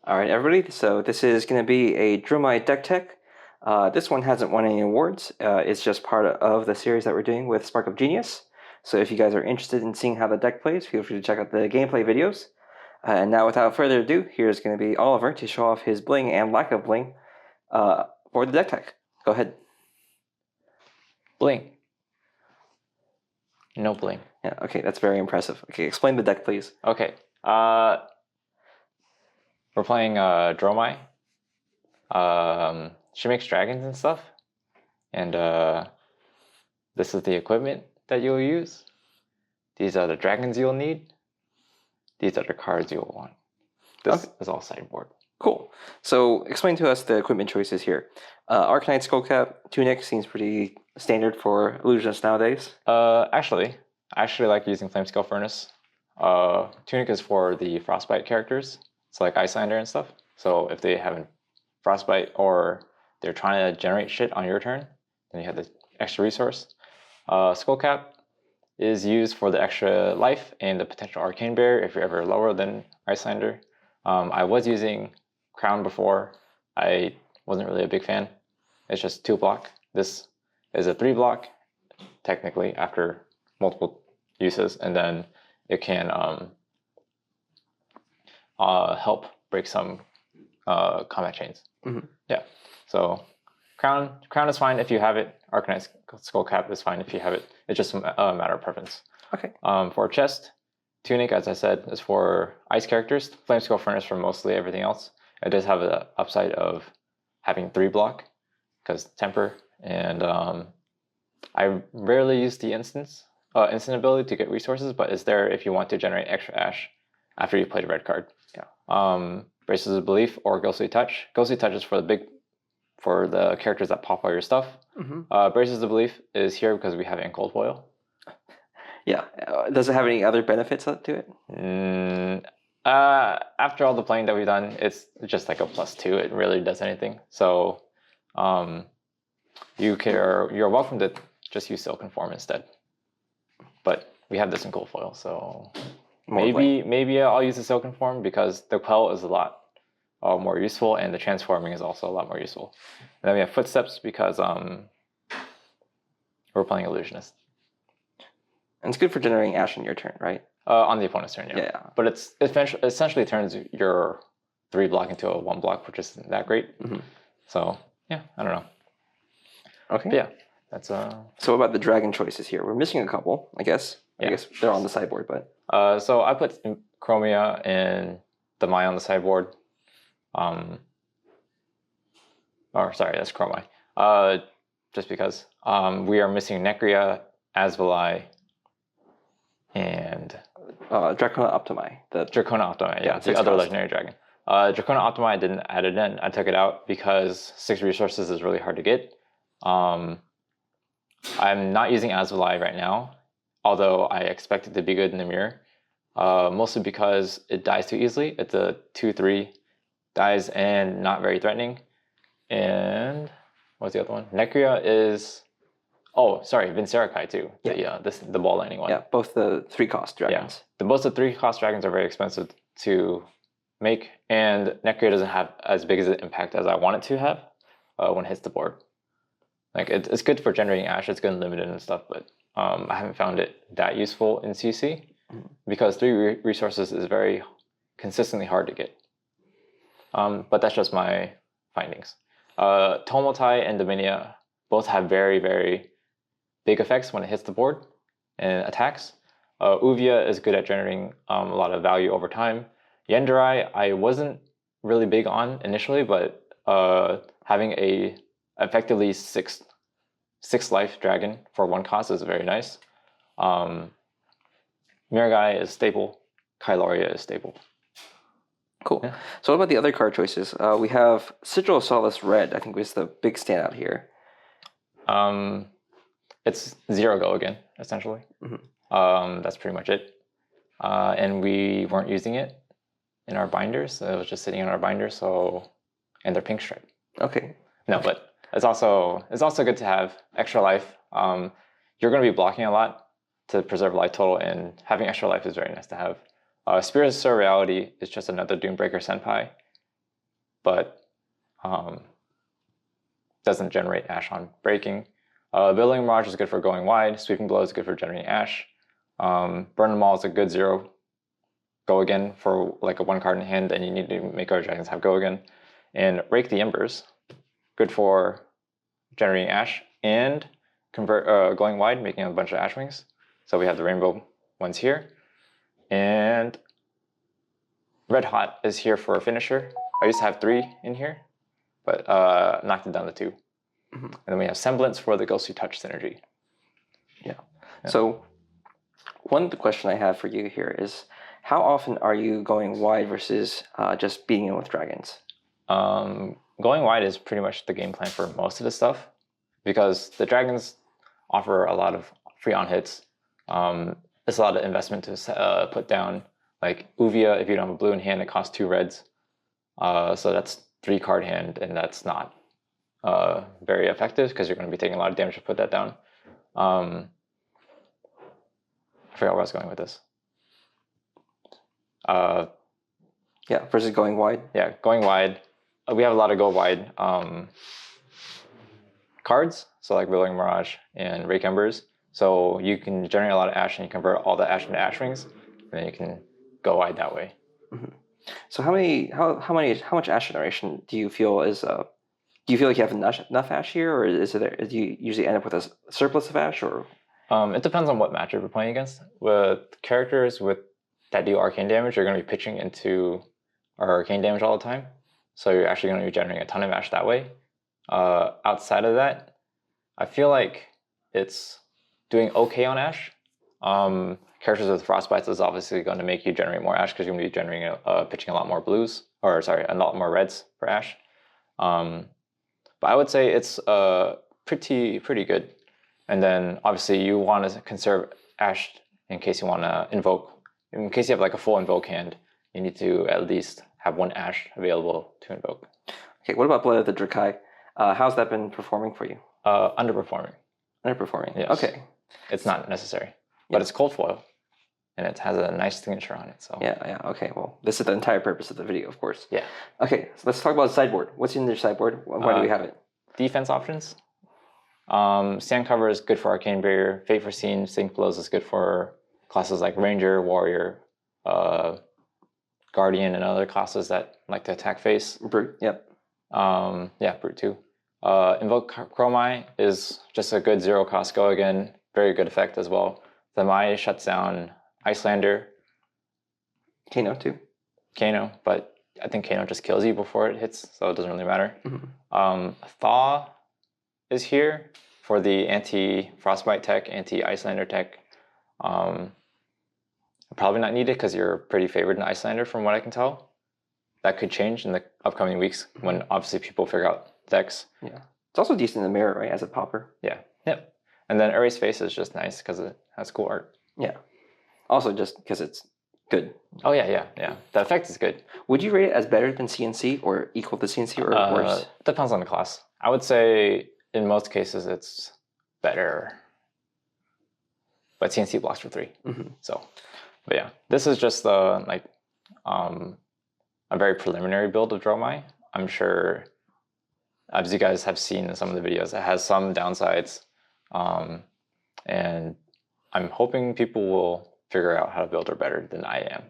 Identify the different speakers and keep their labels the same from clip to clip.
Speaker 1: All right, everybody. So this is going to be a Dromai deck tech. This one hasn't won any awards. It's just part of the series that we're doing with Spark of Genius. So if you guys are interested in seeing how the deck plays, feel free to check out the gameplay videos. And now, without further ado, here's going to be Oliver to show off his bling and lack of bling for the deck tech. Go ahead.
Speaker 2: Bling. No bling.
Speaker 1: Yeah. Okay, that's very impressive. Okay, explain the deck, please.
Speaker 2: Okay. We're playing Dromai. She makes dragons and stuff. And this is the equipment that you'll use. These are the dragons you'll need. These are the cards you'll want. This is all sideboard.
Speaker 1: Cool. So explain to us the equipment choices here. Arcanite Skullcap, Tunic seems pretty standard for Illusionist nowadays.
Speaker 2: I actually like using Flamescale Furnace. Tunic is for the Frostbite characters. It's like Iyslander and stuff. So if they have Frostbite or they're trying to generate shit on your turn, then you have the extra resource. Skullcap is used for the extra life and the potential Arcane Barrier if you're ever lower than Iyslander. I was using Crown before. I wasn't really a big fan. It's just 2 block. This is a 3 block, technically, after multiple uses, and then it can help break some combat chains.
Speaker 1: Mm-hmm.
Speaker 2: Yeah. So Crown is fine if you have it. Arcanite Skullcap is fine if you have it. It's just a matter of preference.
Speaker 1: Okay.
Speaker 2: For chest, Tunic, as I said, is for ice characters. Flamescale Furnace for mostly everything else. It does have the upside of having 3 block because temper, and I rarely use the instant ability to get resources, but it's there if you want to generate extra ash after you play the red card.
Speaker 1: Yeah.
Speaker 2: Braces of Belief or Ghostly Touch. Ghostly Touch is for the characters that pop all your stuff.
Speaker 1: Mm-hmm.
Speaker 2: Braces of Belief is here because we have it in Cold Foil.
Speaker 1: Yeah. Does it have any other benefits to it?
Speaker 2: After all the playing that we've done, it's just like a +2. It really does anything. So you're welcome to just use Silken Form instead. But we have this in Cold Foil, so maybe I'll use the Silken Form because the Quell is a lot more useful, and the Transforming is also a lot more useful. And then we have Footsteps because we're playing Illusionist.
Speaker 1: And it's good for generating ash in your turn, right?
Speaker 2: On the opponent's turn, yeah.
Speaker 1: Yeah.
Speaker 2: But it essentially turns your 3 block into a 1 block, which isn't that great.
Speaker 1: Mm-hmm.
Speaker 2: So yeah, I don't know.
Speaker 1: Okay.
Speaker 2: But yeah, that's
Speaker 1: So what about the dragon choices here? We're missing a couple, I guess.
Speaker 2: Yeah.
Speaker 1: I guess they're on the sideboard, but
Speaker 2: so I put Chromia and the Mai on the sideboard. Sorry, that's Chromai. Just because we are missing Necria, Asvalai, and
Speaker 1: Dracona Optimi.
Speaker 2: Dracona Optimi, yeah, the other legendary dragon. Dracona Optimi, I didn't add it in. I took it out because 6 resources is really hard to get. I'm not using Asvalai right now, although I expect it to be good in the mirror. Mostly because it dies too easily. It's a 2/3 dies and not very threatening. And what's the other one? Necria is Vincerakai too.
Speaker 1: Yeah.
Speaker 2: The ball lightning one.
Speaker 1: Yeah, both the 3-cost dragons.
Speaker 2: Yeah. Both the 3-cost dragons are very expensive to make, and Necria doesn't have as big as an impact as I want it to have when it hits the board. Like it's good for generating ash, it's good and limited and stuff, but I haven't found it that useful in CC because 3 resources is very consistently hard to get. But that's just my findings. Tomotai and Dominia both have very, very big effects when it hits the board and attacks. Uvia is good at generating a lot of value over time. Yenderai, I wasn't really big on initially, but having a effectively 6 life dragon for 1 cost is very nice. Miragai is stable. Kyloria is stable.
Speaker 1: Cool.
Speaker 2: Yeah.
Speaker 1: So what about the other card choices? We have Sigil of Solace Red, I think was the big standout here.
Speaker 2: It's 0 go again, essentially.
Speaker 1: Mm-hmm.
Speaker 2: That's pretty much it. And we weren't using it in our binders. So it was just sitting in our binders, and they're pink stripe.
Speaker 1: Okay.
Speaker 2: No, but it's also good to have extra life. You're going to be blocking a lot to preserve life total, and having extra life is very nice to have. Spirit of Surreality is just another Dunebreaker Cenipai. but doesn't generate ash on breaking. Billowing Mirage is good for going wide. Sweeping Blow is good for generating ash. Burn Them All is a good 0 go again for like a 1 card in hand, and you need to make our dragons have go again. And Rake the Embers, good for generating ash and convert going wide, making a bunch of ash wings. So we have the rainbow ones here. And Red Hot is here for a finisher. I used to have 3 in here, but knocked it down to 2. And then we have Semblance for the Ghostly Touch synergy.
Speaker 1: Yeah. So one question I have for you here is, how often are you going wide versus just beating in with dragons?
Speaker 2: Going wide is pretty much the game plan for most of the stuff, because the dragons offer a lot of free on hits. It's a lot of investment to put down. Like Uvia, if you don't have a blue in hand, it costs 2 reds. So that's 3 card hand, and that's not very effective because you're going to be taking a lot of damage to put that down. I forgot where I was going with this.
Speaker 1: Yeah, versus going wide.
Speaker 2: Yeah, going wide. We have a lot of go wide cards, so like Billowing Mirage and Rake Embers. So you can generate a lot of ash and you convert all the ash into ash wings, and then you can go wide that way.
Speaker 1: So how much ash generation do you feel is do you feel like you have enough ash here, or do you usually end up with a surplus of ash, or?
Speaker 2: It depends on what matchup you're playing against. With characters that do arcane damage, you're going to be pitching into our arcane damage all the time. So you're actually going to be generating a ton of ash that way. Outside of that, I feel like it's doing okay on ash. Characters with frostbites is obviously going to make you generate more ash because you're going to be generating pitching a lot more blues, or sorry, a lot more reds for ash. But I would say it's pretty good. And then obviously you want to conserve ash in case you want to invoke. In case you have like a full invoke hand, you need to at least have 1 ash available to invoke.
Speaker 1: Okay, what about Blood of the Dracai? How's that been performing for you?
Speaker 2: Underperforming.
Speaker 1: Underperforming.
Speaker 2: Yes.
Speaker 1: Okay.
Speaker 2: It's not necessary, but it's cold foil, and it has a nice signature on it. So
Speaker 1: yeah. Okay. Well, this is the entire purpose of the video, of course.
Speaker 2: Yeah.
Speaker 1: Okay. So let's talk about the sideboard. What's in your sideboard? Why do we have it?
Speaker 2: Defense options. Sand Cover is good for Arcane Barrier. Fate Foreseen, Sink Blows is good for classes like Ranger, Warrior, Guardian, and other classes that like to attack face.
Speaker 1: Brute. Yep.
Speaker 2: Yeah, Brute too. Invoke Dromai is just a good 0 cost go again. Very good effect as well. The Mai shuts down Iyslander.
Speaker 1: Kano too.
Speaker 2: Kano, but I think Kano just kills you before it hits, so it doesn't really matter. Thaw is here for the anti-frostbite tech, anti-Iyslander tech. Probably not needed because you're pretty favored in Iyslander from what I can tell. That could change in the upcoming weeks when obviously people figure out decks.
Speaker 1: Yeah. It's also decent in the mirror, right, as a popper.
Speaker 2: Yeah. Yep. And then Erase Face is just nice because it has cool art.
Speaker 1: Yeah. Also just because it's good.
Speaker 2: Oh, yeah. The effect is good.
Speaker 1: Would you rate it as better than CNC or equal to CNC or worse?
Speaker 2: Depends on the class. I would say in most cases it's better. But CNC blocks for 3. So, but yeah, this is just a very preliminary build of Dromai. I'm sure, as you guys have seen in some of the videos, it has some downsides. And I'm hoping people will figure out how to build her better than I am,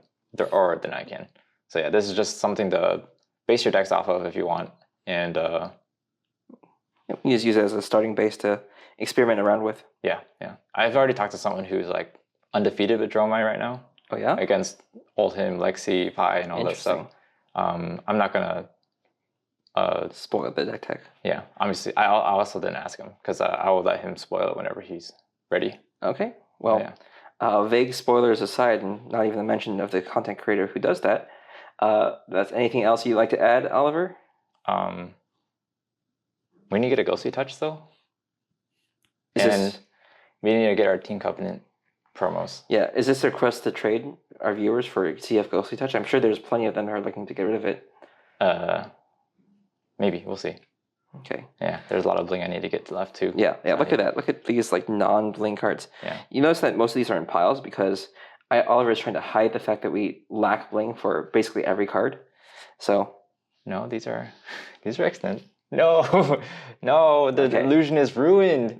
Speaker 2: or than I can. So yeah, this is just something to base your decks off of if you want. And
Speaker 1: you just use it as a starting base to experiment around with.
Speaker 2: Yeah. I've already talked to someone who's like undefeated with Dromai right now.
Speaker 1: Oh yeah?
Speaker 2: Against Oldhim, Lexi, Fai, and all that stuff. I'm not gonna
Speaker 1: spoil the deck tech.
Speaker 2: Yeah, obviously, I also didn't ask him because I will let him spoil it whenever he's ready.
Speaker 1: Okay. Well, vague spoilers aside, and not even the mention of the content creator who does that, that's anything else you'd like to add, Oliver?
Speaker 2: We need to get a Ghostly Touch though, we need to get our Team Covenant promos.
Speaker 1: Yeah, is this a request to trade our viewers for CF Ghostly Touch? I'm sure there's plenty of them who are looking to get rid of it.
Speaker 2: Maybe, we'll see.
Speaker 1: Okay.
Speaker 2: Yeah, there's a lot of bling I need to get left too.
Speaker 1: Yeah. Look at that. Look at these like non-bling cards.
Speaker 2: Yeah.
Speaker 1: You notice that most of these are in piles because Oliver is trying to hide the fact that we lack bling for basically every card. So
Speaker 2: No, these are extant. No, no, the
Speaker 1: Okay.
Speaker 2: illusion is ruined.